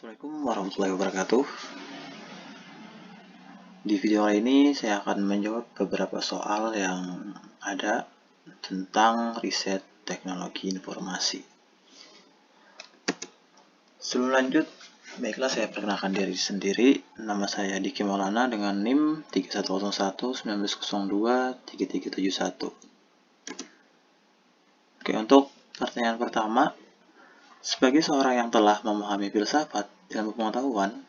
Assalamualaikum warahmatullahi wabarakatuh. Di video kali ini saya akan menjawab beberapa soal yang ada tentang riset teknologi informasi. Sebelum lanjut, baiklah saya perkenalkan diri sendiri. Nama saya Diki Maulana dengan NIM 3101-1902-3371. Oke, untuk pertanyaan pertama, sebagai seorang yang telah memahami filsafat ilmu pengetahuan,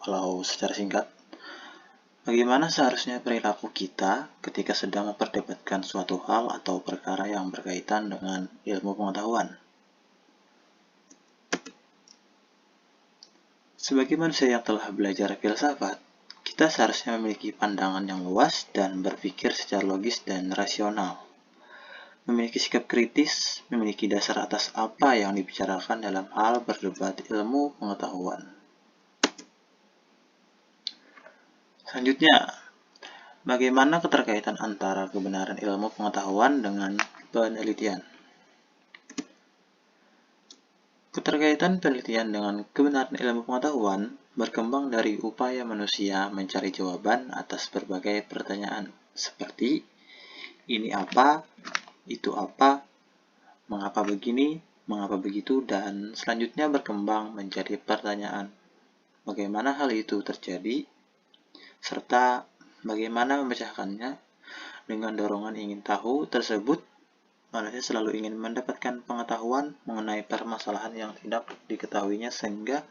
walau secara singkat, bagaimana seharusnya perilaku kita ketika sedang memperdebatkan suatu hal atau perkara yang berkaitan dengan ilmu pengetahuan? Sebagai manusia yang telah belajar filsafat, kita seharusnya memiliki pandangan yang luas dan berpikir secara logis dan rasional. Memiliki sikap kritis, memiliki dasar atas apa yang dibicarakan dalam hal berdebat ilmu pengetahuan. Selanjutnya, bagaimana keterkaitan antara kebenaran ilmu pengetahuan dengan penelitian? Keterkaitan penelitian dengan kebenaran ilmu pengetahuan berkembang dari upaya manusia mencari jawaban atas berbagai pertanyaan, seperti ini apa, itu apa, mengapa begini, mengapa begitu, dan selanjutnya berkembang menjadi pertanyaan, bagaimana hal itu terjadi, serta bagaimana memecahkannya. Dengan dorongan ingin tahu tersebut, manusia selalu ingin mendapatkan pengetahuan mengenai permasalahan yang tidak diketahuinya, sehingga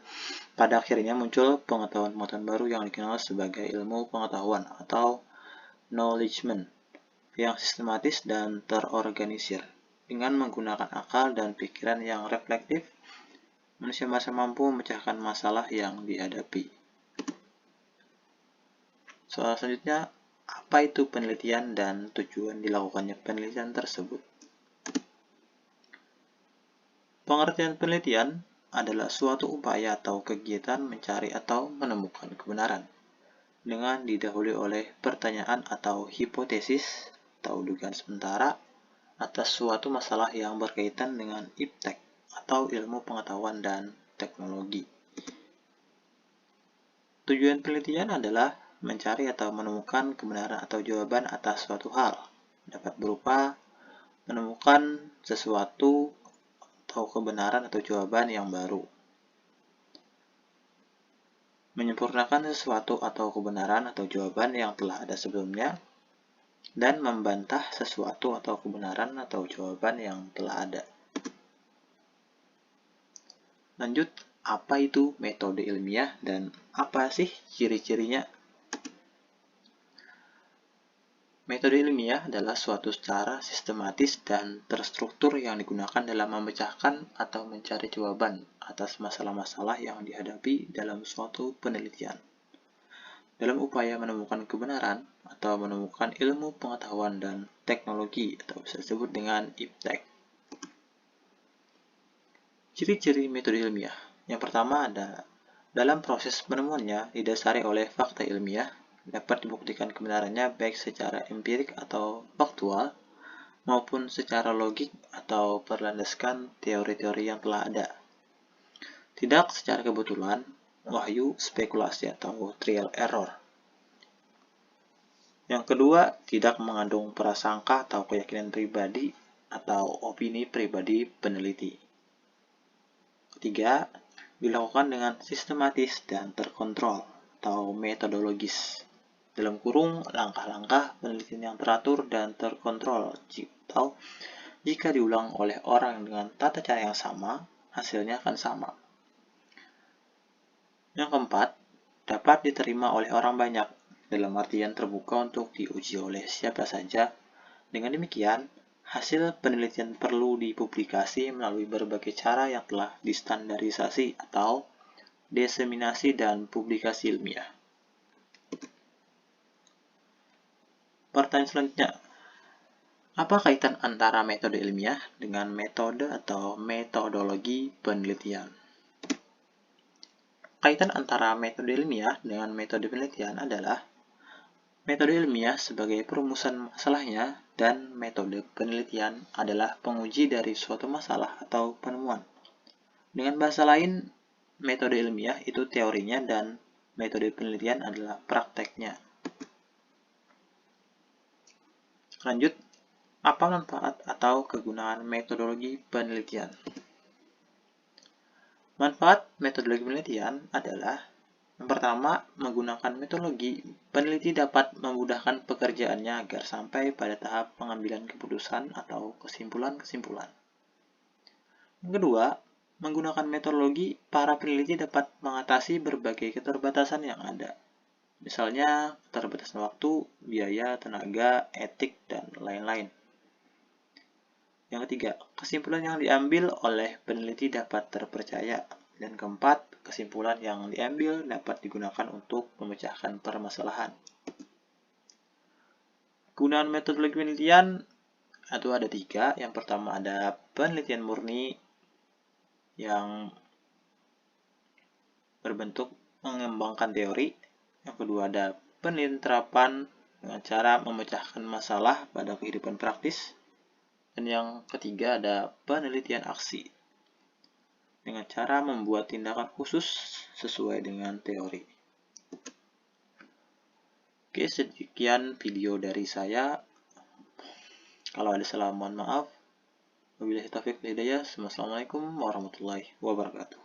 pada akhirnya muncul pengetahuan-pengetahuan baru yang dikenal sebagai ilmu pengetahuan atau knowledgement yang sistematis dan terorganisir. Dengan menggunakan akal dan pikiran yang reflektif, manusia merasa mampu memecahkan masalah yang dihadapi. Soal selanjutnya, apa itu penelitian dan tujuan dilakukannya penelitian tersebut? Pengertian penelitian adalah suatu upaya atau kegiatan mencari atau menemukan kebenaran dengan didahului oleh pertanyaan atau hipotesis atau dugaan sementara atas suatu masalah yang berkaitan dengan iptek atau ilmu pengetahuan dan teknologi. Tujuan penelitian adalah mencari atau menemukan kebenaran atau jawaban atas suatu hal, dapat berupa menemukan sesuatu atau kebenaran atau jawaban yang baru, menyempurnakan sesuatu atau kebenaran atau jawaban yang telah ada sebelumnya, dan membantah sesuatu atau kebenaran atau jawaban yang telah ada. Lanjut, apa itu metode ilmiah dan apa sih ciri-cirinya? Metode ilmiah adalah suatu cara sistematis dan terstruktur yang digunakan dalam memecahkan atau mencari jawaban atas masalah-masalah yang dihadapi dalam suatu penelitian. Dalam upaya menemukan kebenaran atau menemukan ilmu pengetahuan dan teknologi atau bisa disebut dengan iptek. Ciri-ciri metode ilmiah. Yang pertama ada dalam proses penemuannya didasari oleh fakta ilmiah, dapat dibuktikan kebenarannya baik secara empirik atau faktual maupun secara logik atau berlandaskan teori-teori yang telah ada. Tidak secara kebetulan, wahyu, spekulasi atau trial error. Yang kedua, tidak mengandung prasangka atau keyakinan pribadi atau opini pribadi peneliti. Ketiga, dilakukan dengan sistematis dan terkontrol atau metodologis. Dalam kurung, langkah-langkah penelitian yang teratur dan terkontrol atau jika diulang oleh orang dengan tata cara yang sama, hasilnya akan sama. Yang keempat, dapat diterima oleh orang banyak, dalam artian terbuka untuk diuji oleh siapa saja. Dengan demikian, hasil penelitian perlu dipublikasi melalui berbagai cara yang telah distandarisasi atau diseminasi dan publikasi ilmiah. Pertanyaan selanjutnya, apa kaitan antara metode ilmiah dengan metode atau metodologi penelitian? Kaitan antara metode ilmiah dengan metode penelitian adalah metode ilmiah sebagai perumusan masalahnya dan metode penelitian adalah penguji dari suatu masalah atau penemuan. Dengan bahasa lain, metode ilmiah itu teorinya dan metode penelitian adalah prakteknya. Lanjut, apa manfaat atau kegunaan metodologi penelitian? Manfaat metodologi penelitian adalah yang pertama, menggunakan metodologi, peneliti dapat memudahkan pekerjaannya agar sampai pada tahap pengambilan keputusan atau kesimpulan-kesimpulan. Yang kedua, menggunakan metodologi, para peneliti dapat mengatasi berbagai keterbatasan yang ada. Misalnya, keterbatasan waktu, biaya, tenaga, etik, dan lain-lain. Yang ketiga, kesimpulan yang diambil oleh peneliti dapat terpercaya. Dan keempat, kesimpulan yang diambil dapat digunakan untuk memecahkan permasalahan. Kegunaan metodologi penelitian itu ada 3. Yang pertama ada penelitian murni yang berbentuk mengembangkan teori. Yang kedua ada penelitian terapan dengan cara memecahkan masalah pada kehidupan praktis. Dan yang ketiga ada penelitian aksi dengan cara membuat tindakan khusus sesuai dengan teori. Oke, sekian video dari saya. Kalau ada salah mohon maaf. Wabillahi taufiq wal hidayah. Wassalamualaikum warahmatullahi wabarakatuh.